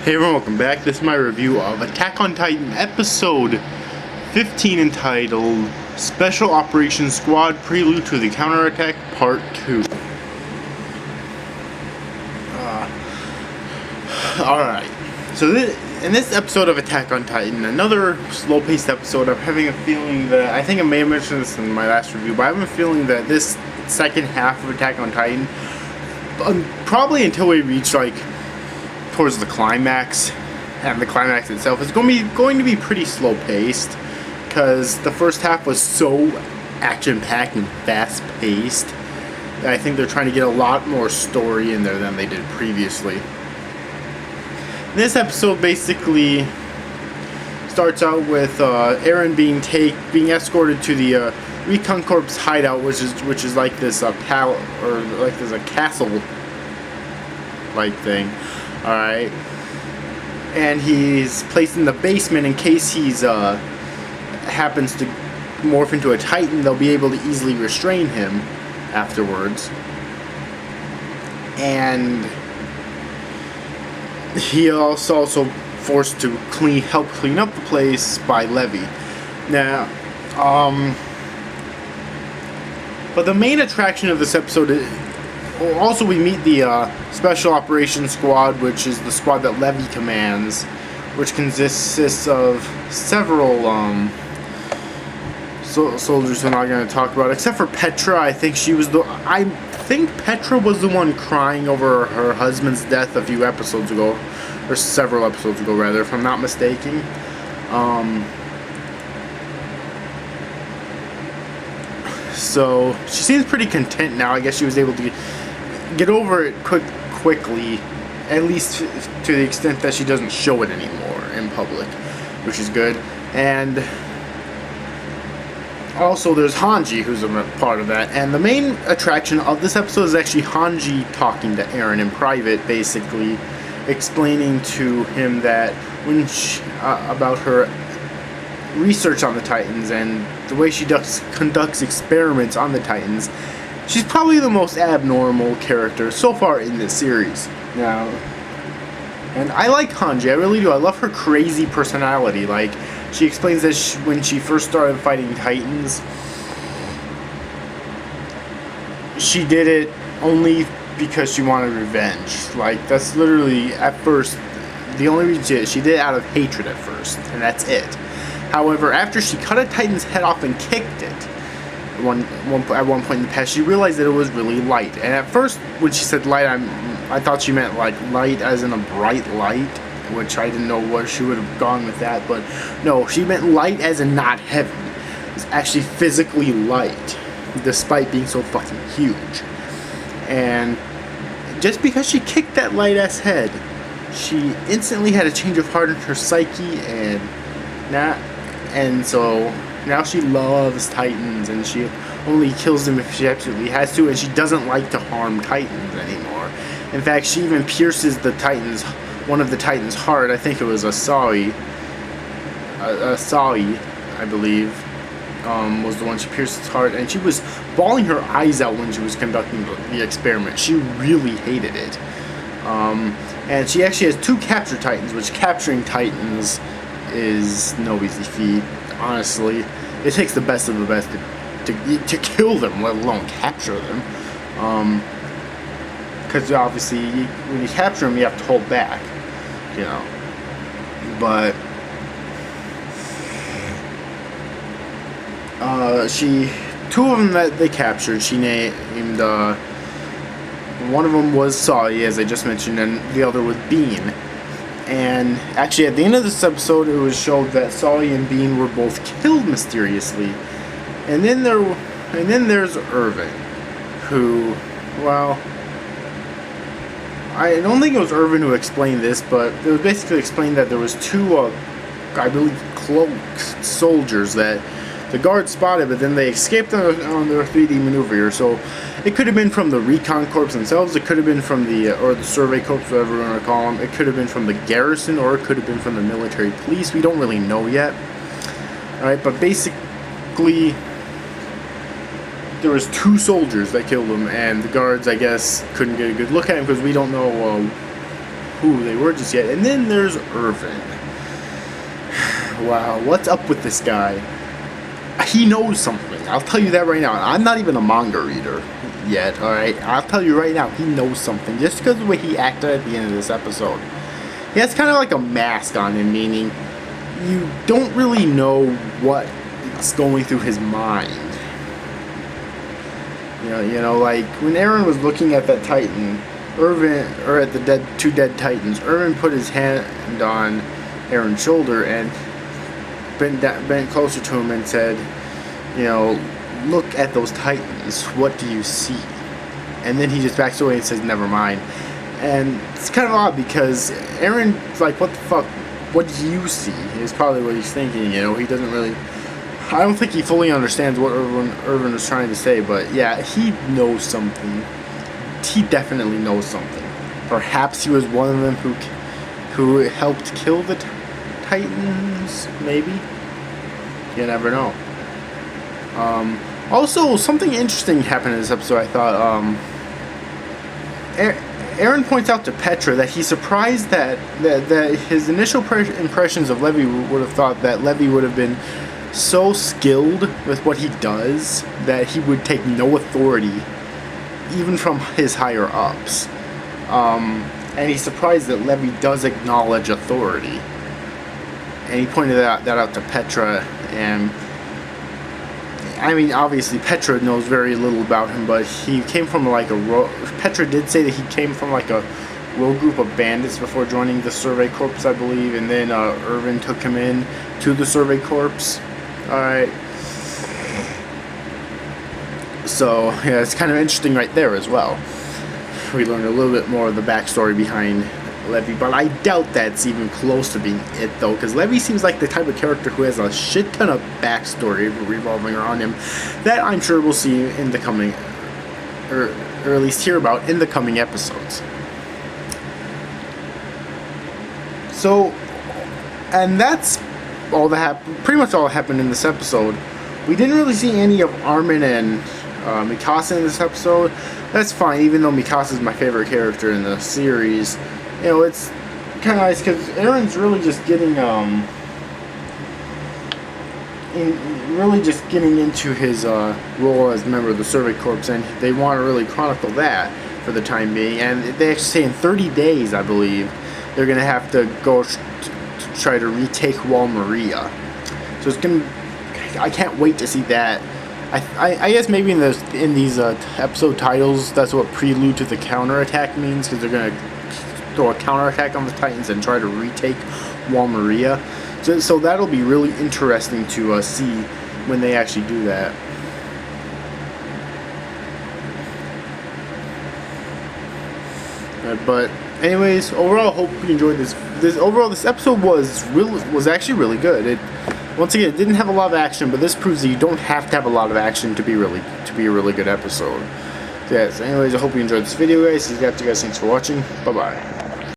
Hey everyone, welcome back. This is my review of Attack on Titan episode 15 entitled Special Operations Squad Prelude to the Counterattack Part 2. Alright, so in this episode of Attack on Titan, another slow-paced episode, I'm having a feeling that, I think I may have mentioned this in my last review, but I have a feeling that this second half of Attack on Titan, probably until we reach towards the climax, and the climax itself is going to be pretty slow paced, because the first half was so action packed and fast paced that I think they're trying to get a lot more story in there than they did previously. This episode basically starts out with Eren being escorted to the Recon Corps hideout, which is like this castle like thing. Alright, and he's placed in the basement in case he's happens to morph into a Titan. They'll be able to easily restrain him afterwards, and he also forced to help clean up the place by Levi. Now, but the main attraction of this episode is, also, we meet the Special Operations Squad, which is the squad that Levi commands, which consists of several soldiers we're not going to talk about, except for Petra. I think Petra was the one crying over her husband's death a few episodes ago, or several episodes ago, rather, if I'm not mistaken. So she seems pretty content now. I guess she was able to get over it quickly, at least to the extent that she doesn't show it anymore in public, which is good. And also there's Hanji, who's a part of that, and the main attraction of this episode is actually Hanji talking to Eren in private, basically explaining to him that when about her research on the Titans and the way she conducts experiments on the Titans. She's probably the most abnormal character so far in this series. Now, and I like Hanji, I really do. I love her crazy personality. Like, she explains that when she first started fighting Titans, she did it only because she wanted revenge. Like, that's literally, at first, the only reason she did it out of hatred at first, and that's it. However, after she cut a Titan's head off and kicked it, at one point in the past, she realized that it was really light. And at first, when she said light, I thought she meant like light as in a bright light, which I didn't know what she would have gone with that. But no, she meant light as in not heavy. It's actually physically light, despite being so fucking huge. And just because she kicked that light-ass head, she instantly had a change of heart in her psyche, and so now she loves Titans, and she only kills them if she absolutely has to, and she doesn't like to harm Titans anymore. In fact, she even pierces one of the Titans' heart. I think it was Asai, I believe, was the one she pierced his heart, and she was bawling her eyes out when she was conducting the experiment. She really hated it. And she actually has 2 captured Titans, which capturing Titans is no easy feat. Honestly, it takes the best of the best to kill them, let alone capture them. Because obviously, when you capture them, you have to hold back, you know. But two of them that they captured, she named. One of them was Sai, as I just mentioned, and the other was Bean. And actually, at the end of this episode, it was showed that Sully and Bean were both killed mysteriously. And then there's Irvin, who, well, I don't think it was Irvin who explained this, but it was basically explained that there was 2, I believe, cloaked soldiers that the guards spotted, but then they escaped on their 3D maneuver. So it could have been from the Recon Corps themselves, it could have been from the Survey Corps, whatever you want to call them, it could have been from the garrison, or it could have been from the military police. We don't really know yet. Alright, but basically, there was 2 soldiers that killed him, and the guards, I guess, couldn't get a good look at him because we don't know who they were just yet. And then there's Irvin. Wow, what's up with this guy? He knows something. I'll tell you that right now. I'm not even a manga reader yet, alright? I'll tell you right now, he knows something. Just because of the way he acted at the end of this episode. He has kind of like a mask on him, meaning you don't really know what's going through his mind. You know, like when Eren was looking at that Titan, at the two dead Titans, Irvin put his hand on Eren's shoulder and bent closer to him and said, you know, look at those Titans, what do you see? And then he just backs away and says, never mind. And it's kind of odd because Eren's like, what the fuck, what do you see? Is probably what he's thinking, you know, he doesn't really, I don't think he fully understands what Irvin was trying to say, but yeah, he knows something. He definitely knows something. Perhaps he was one of them who helped kill the Titans, maybe? You never know. Also, something interesting happened in this episode, I thought. Eren points out to Petra that he's surprised that his initial impressions of Levi would have thought that Levi would have been so skilled with what he does that he would take no authority, even from his higher ups. And he's surprised that Levi does acknowledge authority. And he pointed that out to Petra, and I mean, obviously Petra knows very little about him, but he came from like Petra did say that he came from like a rogue group of bandits before joining the Survey Corps, I believe, and then Irvin took him in to the Survey Corps. Alright. So, yeah, it's kind of interesting right there as well. We learned a little bit more of the backstory behind Levi, but I doubt that's even close to being it, though, because Levi seems like the type of character who has a shit ton of backstory revolving around him that I'm sure we'll see in the coming, or at least hear about in the coming episodes. So, and that's all that happened, pretty much all that happened in this episode. We didn't really see any of Armin and Mikasa in this episode. That's fine, even though Mikasa is my favorite character in the series. You know, it's kind of nice because Eren's really just getting into his role as a member of the Survey Corps, and they want to really chronicle that for the time being. And they actually say in 30 days, I believe, they're gonna have to go to try to retake Wall Maria. So it's gonna. I can't wait to see that. I guess maybe in these episode titles, that's what Prelude to the Counterattack means, because they're gonna throw a counterattack on the Titans and try to retake Wall Maria. So that'll be really interesting to see when they actually do that. But anyways, overall, hope you enjoyed this. This episode was actually really good. Once again, it didn't have a lot of action, but this proves that you don't have to have a lot of action to be a really good episode. So yes, anyways, I hope you enjoyed this video, guys. Thanks for watching. Bye bye.